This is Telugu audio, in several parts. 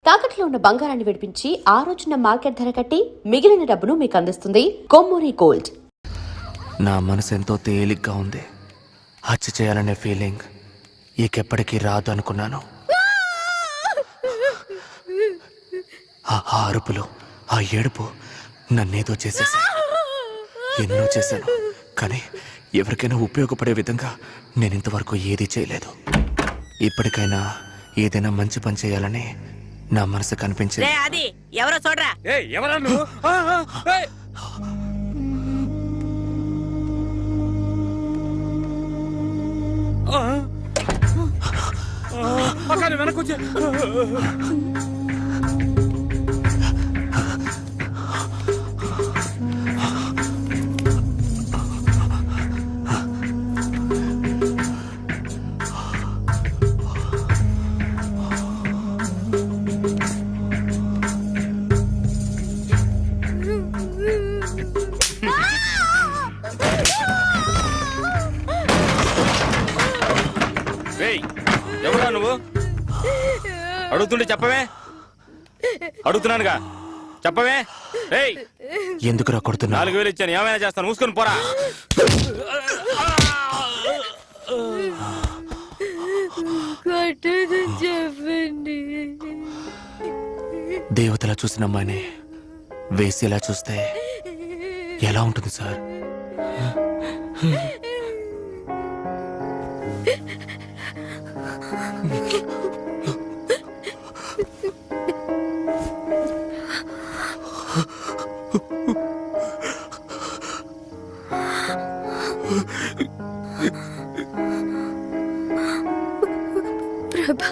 తాకట్లో ఉన్న బంగారాన్ని విడిపించి ఆ రోజున మార్కెట్ ధర కట్టి మిగిలిన డబ్బును మీకు అందిస్తుంది కొమ్మూరి గోల్డ్. నా మనసు ఎంతో తేలిగ్గా ఉంది. హత్య చేయాలనే ఫీలింగ్ ఇకెప్పటికీ రాదు అనుకున్నాను. ఆ అరుపులు, ఆ ఏడుపు నన్నేదో చేసేసి ఎన్నో చేశాను. కానీ ఎవరికైనా ఉపయోగపడే విధంగా నేను ఇంతవరకు ఏదీ చేయలేదు. ఇప్పటికైనా ఏదైనా మంచి పని చేయాలని నా మనసు కనిపించింది. అది ఎవరో చూడరా. వెనకొచ్చే ఎవరా నువ్వు? అడుగుతుండే చెప్పవే. అడుగుతున్నానుగా చెప్పవే. ఎందుకురా కొడుతున్నా? 4000 ఇచ్చాను, ఏమైనా చేస్తాను, మూసుకొని పోరా. చెప్పండి. దేవతలా చూసిన అమ్మాయిని వేసేలా చూస్తే ఎలా ఉంటుంది సార్? ప్రభా,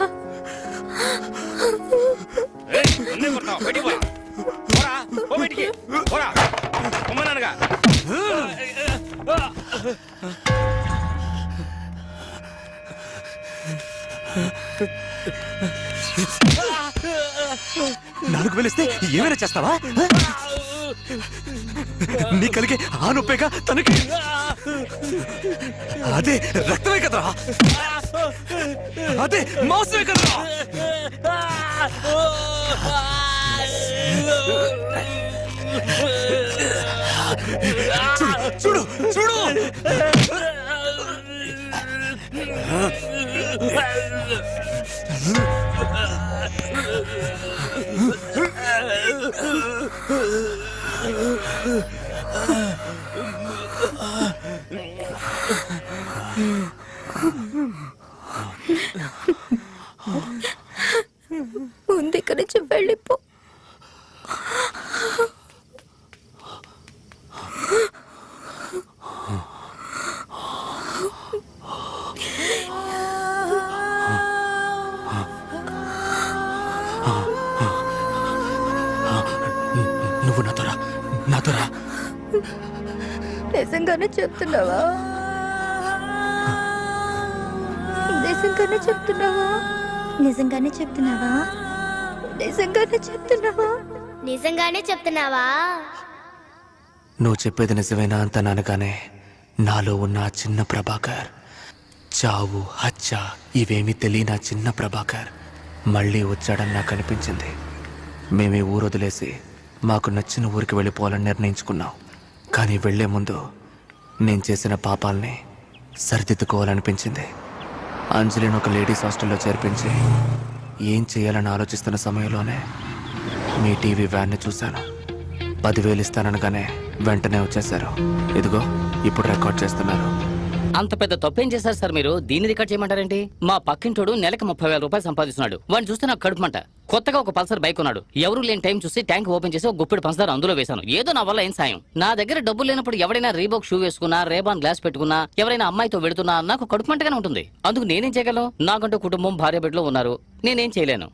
నాలుగు వెలిస్తే ఏమైనా చేస్తావా? నీ కలిగే ఆ నొప్పేగా తనకి. అదే రక్తమే కదరా, అదే మాంసమే కదరా. చూడు చూడు చూడు. ముందు ఇక్కడి నుంచి వెళ్ళిపో. నువ్వు నాతోరా, నాతోరా. నిజంగానే చెప్తున్నావా? నిజంగానే చెప్తున్నావా? నిజంగానే చెప్తున్నావా? నిజంగానే చెప్తున్నావా? నిజంగానే చెప్తున్నావా? నువ్వు చెప్పేది నిజమేనా అంత అనగానే నాలో ఉన్న ఆ చిన్న ప్రభాకర్, చావు హత్య ఇవేమీ తెలియని చిన్న ప్రభాకర్ మళ్ళీ వచ్చాడని నాకు అనిపించింది. మేమే ఊరు వదిలేసి మాకు నచ్చిన ఊరికి వెళ్ళిపోవాలని నిర్ణయించుకున్నాం. కానీ వెళ్లే ముందు నేను చేసిన పాపాలని సరిదిద్దుకోవాలనిపించింది. అంజలిని ఒక లేడీస్ హాస్టల్లో చేర్పించి ఏం చేయాలని ఆలోచిస్తున్న సమయంలోనే మీ టీవీ వ్యాన్ని చూశాను. 10,000 ఇస్తాననగానే వెంటనే వచ్చేశారు. ఇదిగో ఇప్పుడు రికార్డ్ చేస్తున్నారు. అంత పెద్ద తప్పేం చేశారు సార్ మీరు? దీన్ని రికార్డ్ చేయమంటారేంటి? మా పక్కింటోడు నెలకు 30,000 రూపాయలు సంపాదిస్తున్నాడు. వాడిని చూస్తే నాకు కడుపుమంట. కొత్తగా ఒక పల్సర్ బైక్ ఉన్నాడు. ఎవరు లేని టైం చూసి ట్యాంక్ ఓపెన్ చేసి ఒక గుప్పెడు పంచదార అందులో వేశాను. ఏదో నా వల్ల ఏం సాయం. నా దగ్గర డబ్బులు లేనప్పుడు ఎవరైనా రీబోక్ షూ వేసుకున్నా, రేబాన్ గ్లాస్ పెట్టుకున్నా, ఎవరైనా అమ్మాయితో వెళుతున్నా నాకు కడుపుమంటగానే ఉంటుంది. అందుకు నేనేం చేయగలను? నాకంటూ కుటుంబం, భార్య బిడ్డలు ఉన్నారు. నేనేం చేయలేను.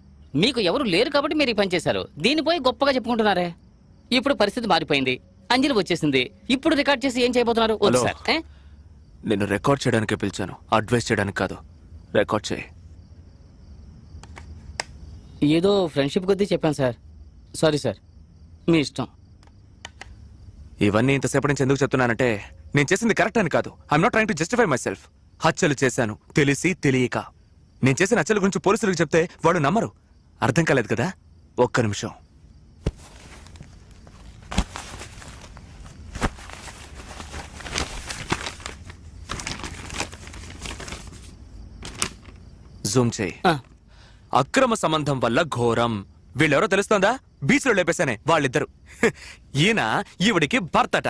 మీకు ఎవరు లేరు కాబట్టి మీరు ఈ పని చేశారు. దీన్ని పోయి గొప్పగా చెప్పుకుంటున్నారే. ఇప్పుడు పరిస్థితి మారిపోయింది. అంజలి వచ్చేసింది. ఇప్పుడు రికార్డ్ చేసి ఏం చేయబోతున్నారు? వద్దు సార్. నేను రికార్డ్ చేయడానికే పిలిచాను, అడ్వైస్ చేయడానికి కాదు. రికార్డ్ చేయి. ఏదో ఫ్రెండ్షిప్ కొద్దీ చెప్పాను సార్. సారీ సార్, మీ ఇష్టం. ఇవన్నీ ఇంతసేపటి నుంచి ఎందుకు చెప్తున్నానంటే నేను చేసింది కరెక్ట్ అని కాదు. I'm not trying to justify my self. హత్యలు చేశాను తెలిసి తెలియక. నేను చేసిన హత్యల గురించి పోలీసులకు చెప్తే వాడు నమ్మరు. అర్థం కాలేదు కదా? ఒక్క నిమిషం. జూమ్ చేయి. ఆ, అక్రమ సంబంధం వల్ల ఘోరం. వీళ్ళెవరో తెలుస్తోందా? బీచ్ లో లేపేశానే వాళ్ళిద్దరు. ఈయన ఈవిడికి భర్తట.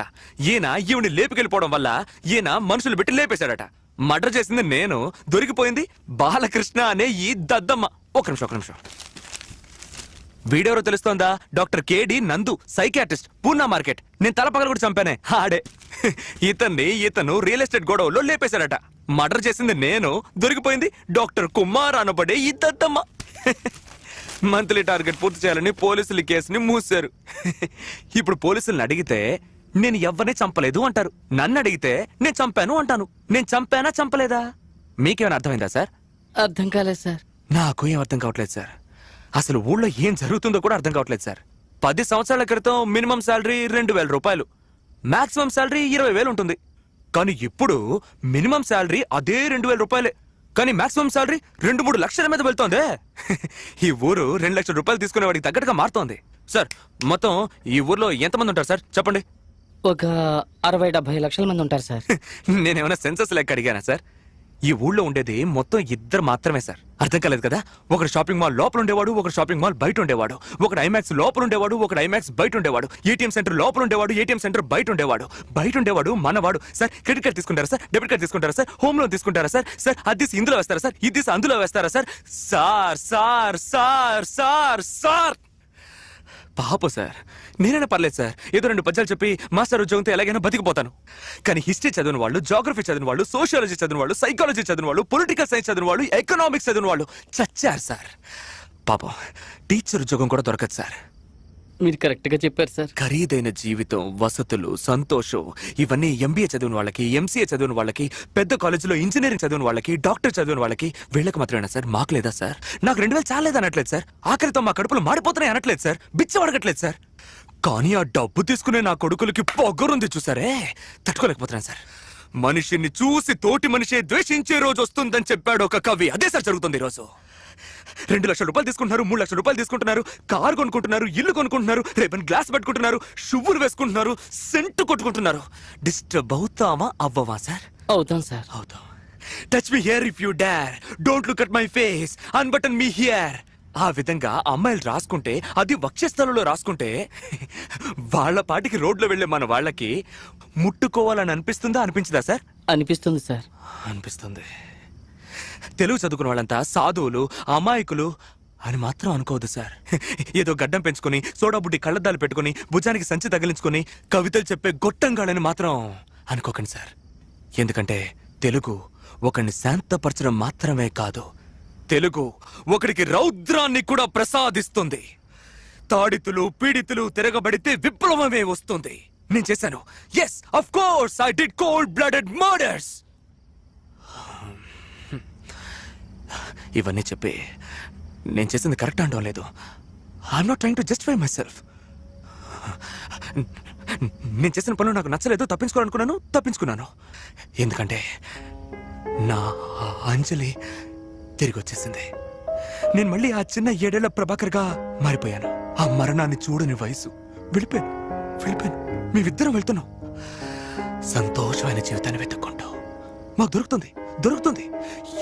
ఈయన ఈవిని లేపుకెళ్ళిపోవడం వల్ల ఈయన మనుషులు పెట్టి లేపేశాడట. మర్డర్ చేసింది నేను, దొరికిపోయింది బాలకృష్ణ అనే ఈ దద్దమ్మ. ఒక నిమిషం. వీడెవరో తెలుస్తోందా? డాక్టర్ కేడి నందు, సైకియాట్రిస్ట్, పూనా మార్కెట్. నేను తలపగలు కూడా చంపానే ఆడే. ఇతను రియల్ ఎస్టేట్ గొడవలో లేపేశాడట. మర్డర్ చేసింది నేను, దొరికిపోయింది డాక్టర్ కుమార్ అనబడే ఈ దద్దమ్మ. మంత్లీ టార్గెట్ పూర్తి చేయాలని పోలీసులు ఈ కేసుని మూసారు. ఇప్పుడు పోలీసుల్ని అడిగితే నేను ఎవ్వరిని చంపలేదు అంటారు. నన్ను అడిగితే నేను చంపాను అంటాను. నేను చంపానా చంపలేదా? మీకేమైనా అర్థమైందా సార్? అర్థం కాలేదు సార్. నాకు ఏం అర్థం కావట్లేదు సార్. అసలు ఊళ్ళో ఏం జరుగుతుందో కూడా అర్థం కావట్లేదు సార్. 10 సంవత్సరాల క్రితం మినిమం శాలరీ 2,000 రూపాయలు, మాక్సిమం శాలరీ 20,000 ఉంటుంది. కానీ ఇప్పుడు మినిమం శాలరీ అదే 2,000 రూపాయలే, కానీ మాక్సిమం శాలరీ 2-3 లక్షల మీద వెళ్తోందే. ఈ ఊరు 2 లక్షల రూపాయలు తీసుకునే వాడికి తగ్గట్టుగా మారుతోంది. సార్, మొత్తం ఈ ఊర్లో ఎంతమంది ఉంటారు సార్ చెప్పండి? ఒక 60-70 లక్షల మంది ఉంటారు సార్. నేనేమైనా సెన్సస్ లెక్క అడిగానా సార్? ఈ ఊళ్ళో ఉండేది మొత్తం 2 మాత్రమే సార్. అర్థం కాలేదు కదా? ఒకడు షాపింగ్ మాల్ లోపల ఉండేవాడు, ఒకడు షాపింగ్ మాల్ బయట ఉండేవాడు. ఒకడు ఐమాక్స్ లోపల ఉండేవాడు, ఒకడు ఐమాక్స్ బయట ఉండేవాడు. ఏటీఎం సెంటర్ లోపల ఉండేవాడు, ఏటీఎం సెంటర్ బయట ఉండేవాడు మనవాడు. సార్, క్రెడిట్ కార్డ్ తీసుకుంటారా సార్? డెబిట్ కార్డ్ తీసుకుంటారా సార్? హోమ్ లోన్ తీసుకుంటారా సార్? సార్, అది ఇందులో వేస్తారా సార్? ఇది అందులో వేస్తారా సార్? సార్ పాప సార్, నేనైనా పర్లేదు సార్, ఏదో 2 పద్యాలు చెప్పి మాస్టర్ ఉద్యోగంతో ఎలాగైనా బతికిపోతాను. కానీ హిస్టరీ చదివిన వాళ్ళు, జాగ్రఫీ చదివిన వాళ్ళు, సోషియాలజీ చదివిన వాళ్ళు, సైకాలజీ చదివిన వాళ్ళు, పొలిటికల్ సైన్స్ చదివిన వాళ్ళు, ఎకనామిక్స్ చదివిన వాళ్ళు చచ్చారు సార్. పాపం టీచర్ ఉద్యోగం కూడా దొరకదు సార్. మీరు కరెక్ట్ గా చెప్పారు సార్. ఖరీదైన జీవితం, వసతులు, సంతోషం ఇవన్నీ ఎంబీఏ చదివిన వాళ్ళకి, ఎంసీఏ చదివిన వాళ్ళకి, పెద్ద కాలేజీలో ఇంజనీరింగ్ చదివిన వాళ్ళకి, డాక్టర్ చదివిన వాళ్ళకి, వీళ్ళకి మాత్రమేనా సార్? మాకు లేదా సార్? నాకు 2,000 చాలేదు అనట్లేదు సార్. ఆఖరితో మా కడుపులు మాడిపోతున్నాయి అనట్లేదు సార్. బిచ్చ అడగట్లేదు సార్. కానీ ఆ డబ్బు తీసుకునే నా కొడుకులకి పొగరుంది చూసారే, తట్టుకోలేకపోతున్నాను సార్. మనిషిని చూసి తోటి మనిషి ద్వేషించే రోజు వస్తుందని చెప్పాడు ఒక కవి. అదే సార్ జరుగుతుంది ఈ రోజు. 2 లక్షల రూపాయలు తీసుకుంటున్నారు, 3 లక్షల రూపాయలు తీసుకుంటున్నారు, కారు కొనుక్కుంటున్నారు, ఇల్లు కొనుక్కుంటున్నారు, రేపని గ్లాస్ పట్టుకుంటున్నారు, షువ్వులు వేసుకుంటున్నారు, సెంటు కొట్టుకుంటున్నారు. డిస్టర్బ్ అవుతామా అవ్వవా సార్? అవుతాం సార్. అవుతాం. Touch me here if you dare, don't look at my face, unbutton me here. ఆ విధంగా అమ్మాయిలు రాసుకుంటే, అది వక్షస్థలంలో రాసుకుంటే, వాళ్ళ పాటికి రోడ్లో వెళ్లే మన వాళ్ళకి ముట్టుకోవాలని అనిపిస్తుందా అనిపించదా సార్? అనిపిస్తుంది సార్. అనిపిస్తుంది. తెలుగు చదువుకున్న వాళ్ళంతా సాధువులు, అమాయకులు అని మాత్రం అనుకోవద్దు సార్. ఏదో గడ్డం పెంచుకొని, సోడా బుడ్డి కళ్ళద్దాలు పెట్టుకుని, భుజానికి సంచి తగిలించుకొని కవితలు చెప్పే గొట్టంగాళ్ళని మాత్రం అనుకోకండి సార్. ఎందుకంటే తెలుగు ఒకరిని శాంతపరచడం మాత్రమే కాదు, తెలుగు ఒకడికి రౌద్రాన్ని కూడా ప్రసాదిస్తుంది. తాడితులు, పీడితులు తిరగబడితే విప్లవమే వస్తుంది. నేను చేశాను. Yes, of course I did cold blooded murders. ఇవన్నీ చెప్పి నేను చేసింది కరెక్ట్ అనడం లేదు. I'm not trying to justify myself. నేను చేసిన పనులు నాకు నచ్చలేదు, తప్పించుకున్నాను. ఎందుకంటే నా అంజలి తిరిగి వచ్చేసింది. నేను మళ్ళీ ఆ చిన్న 7 ఏళ్ల ప్రభాకర్గా మారిపోయాను. ఆ మరణాన్ని చూడని వయసు. వెళ్ళిపోయాను. మేమిద్దరం వెళ్తున్నాం సంతోషమైన జీవితాన్ని వెతుక్కుంటూ. మాకు దొరుకుతుంది.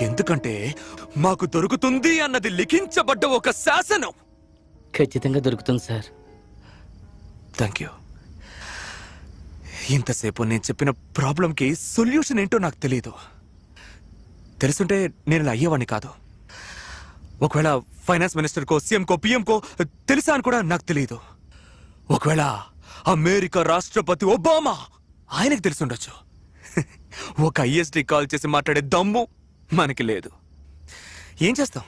ఎందుకంటే మాకు దొరుకుతుంది అన్నది లిఖించబడ్డ ఒక శాసనం. ఖచ్చితంగా దొరుకుతుంది సార్. Thank you. ఇంతసేపు నేను చెప్పిన ప్రాబ్లంకి సొల్యూషన్ ఏంటో నాకు తెలియదు. తెలుసుంటే నేను ఇలా అయ్యేవాడిని కాదు. ఒకవేళ ఫైనాన్స్ మినిస్టర్కో, సీఎంకో, పిఎంకో తెలుసా అని కూడా నాకు తెలియదు. ఒకవేళ అమెరికా రాష్ట్రపతి ఒబామా ఆయనకు తెలుసుండొచ్చు. ఒక ఐఎస్డి కాల్ చేసి మాట్లాడే దమ్ము మనకి లేదు. ఏం చేస్తాం?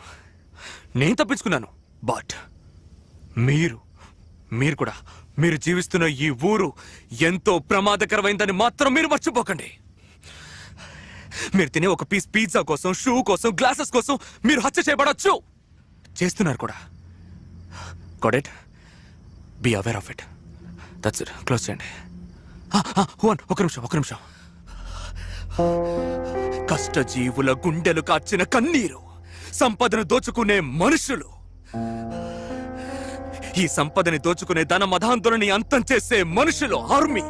నేను తప్పించుకున్నాను. బట్ మీరు కూడా, మీరు జీవిస్తున్న ఈ ఊరు ఎంతో ప్రమాదకరమైందని మాత్రం మీరు మర్చిపోకండి. మీరు తినే ఒక పీస్ పిజ్జా కోసం, షూ కోసం, గ్లాసెస్ కోసం మీరు హత్య చేయబడచ్చు. చేస్తున్నారు కూడా. Got it? Be aware of it. That's it. Close చేయండి. ఒక నిమిషం. కష్టజీవుల గుండెలు కార్చిన కన్నీరు, సంపదను దోచుకునే మనుషులు, ఈ సంపదని దోచుకునే ధన మధాంతులని అంతం చేసే మనుషులు ఆర్మీ.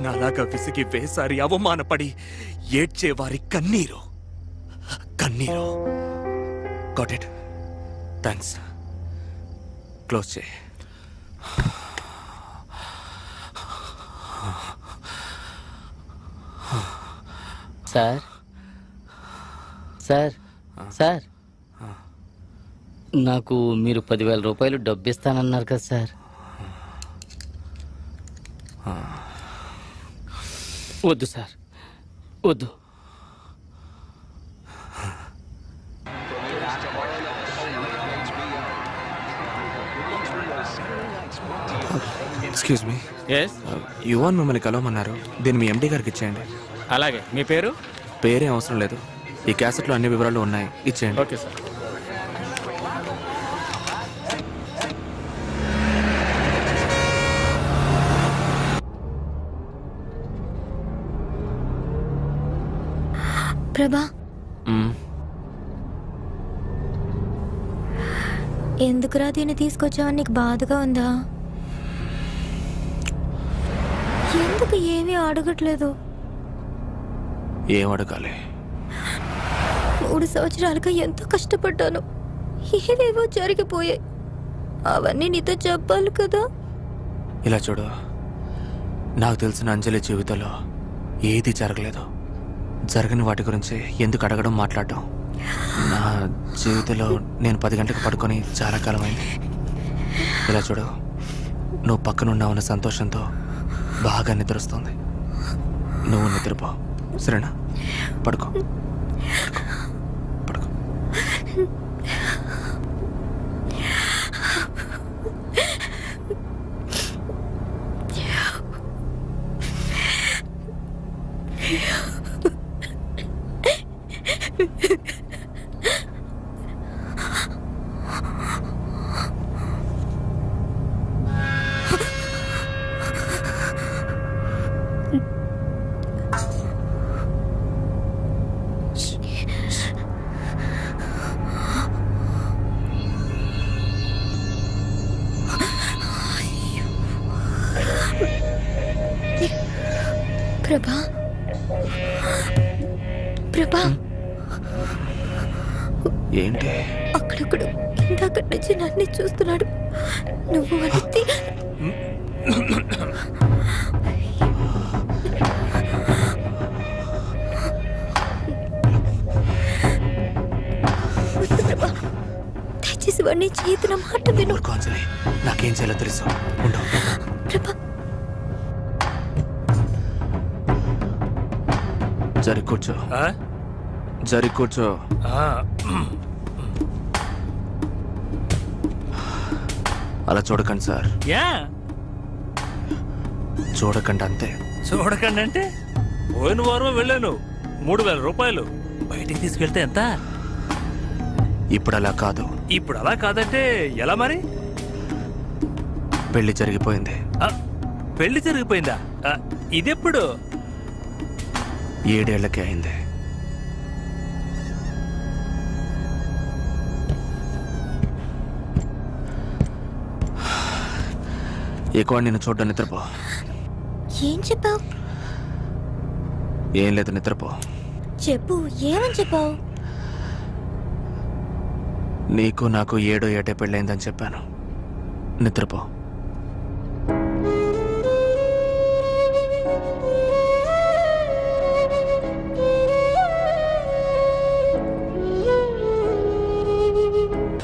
నాలాగా విసిగి వేసారి అవమానపడి ఏడ్చే వారి కన్నీరు. Got it. థ్యాంక్స్. క్లోజ్ చేయి. సార్ సార్ సార్ నాకు మీరు 10,000 రూపాయలు డబ్బు ఇస్తానన్నారు కదా సార్. వద్దు సార్, వద్దు. ఎక్స్క్యూజ్ మీ, ఎస్, యువన్ మిమ్మల్ని కలవమన్నారు. దీన్ని మీ ఎండి గారికి ఇచ్చేయండి. అలాగే. మీ పేరు? పేరేం అవసరం లేదు, ఈ క్యాసెట్లో అన్ని వివరాలు ఉన్నాయి, ఇచ్చేయండి. Okay sir. ప్రభా, మ్మ్. ఎందుకురా దీన్ని తీసుకొచ్చావని నీకు బాధగా ఉందా? ఎందుకు ఏమీ అడగట్లేదు? ఏం అడగాలి? 3 సంవత్సరాలుగా ఎంతో కష్టపడ్డాను, ఏవేవో జరిగిపోయాయి. అవన్నీ నీతో చెప్పాలి కదా. ఇలా చూడు, నాకు తెలిసిన అంజలి జీవితంలో ఏది జరగలేదు. జరగని వాటి గురించి ఎందుకు అడగడం, మాట్లాడడం? నా జీవితంలో నేను 10 గంటలకు పడుకొని చాలా కాలం అయింది. ఇలా చూడు, నువ్వు పక్కనున్నావన్న సంతోషంతో బాగా నిద్రొస్తుంది. నువ్వు నిద్రపో, సరేనా? పడుకో, పడుకో. ప్రభా, ప్రభా, ఏంటి? అక్కడొక్కడు ఇందాక నుంచి నన్ను చూస్తున్నాడు. నువ్వు అడిగితే వద్దు ప్రభా, దయచేసి వాడిని చేతున్న మాట విను. ఊరుకో అంజలి, నాకేం చేయాలో తెలుసు. ఉండు. ప్రభా, జరి కూర్చో, జరి కూర్చో. అలా చూడకండి సార్, చూడకండి అంతే. చూడకండి అంటే పోయిన వారం వెళ్ళాను, 3,000 రూపాయలు బయటికి తీసుకెళ్తే ఎంత? ఇప్పుడు అలా కాదు. ఇప్పుడు అలా కాదంటే ఎలా మరి? పెళ్లి జరిగిపోయింది. పెళ్లి జరిగిపోయిందా? ఇదెప్పుడు? 7 ఏళ్లకే అయింది. ఎక్కువ నిన్ను చూడ్డా, నిద్రపో. ఏం చెప్పావు? ఏం లేదు, నిద్రపో. చెప్పు, ఏమని చెప్పావు? నీకు నాకు 7 ఏటే పెళ్ళైందని చెప్పాను. నిద్రపో.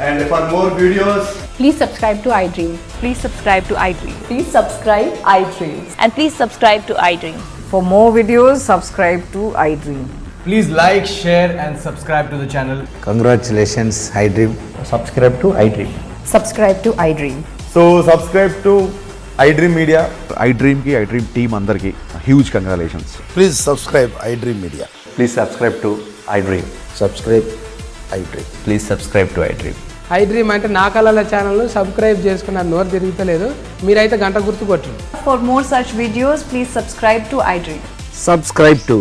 And for more videos, please subscribe to iDream. Please subscribe to iDream. Please subscribe iDream. And please subscribe to iDream. For more videos, subscribe to iDream. please like, share and subscribe to the channel. Congratulations, iDream. Subscribe to iDream. Subscribe to iDream. So subscribe to iDream Media. iDream ki iDream team andarki huge congratulations. Please subscribe iDream Media. Please subscribe to iDream. Subscribe iDream. Please subscribe to iDream. iDream అంటే నా కళల ఛానల్ సబ్స్క్రైబ్ చేసుకున్న నోరు తిరుగుతలేదు, మీరైతే గంట గుర్తు కొట్టండి. For more such videos, please subscribe to iDream. Subscribe to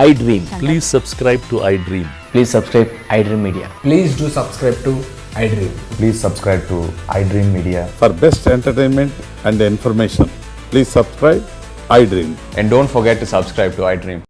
iDream. Please subscribe to iDream. Please subscribe iDream Media. Please do subscribe to iDream. Please subscribe to iDream Media. For best entertainment and information, please subscribe iDream. And don't forget to subscribe to iDream.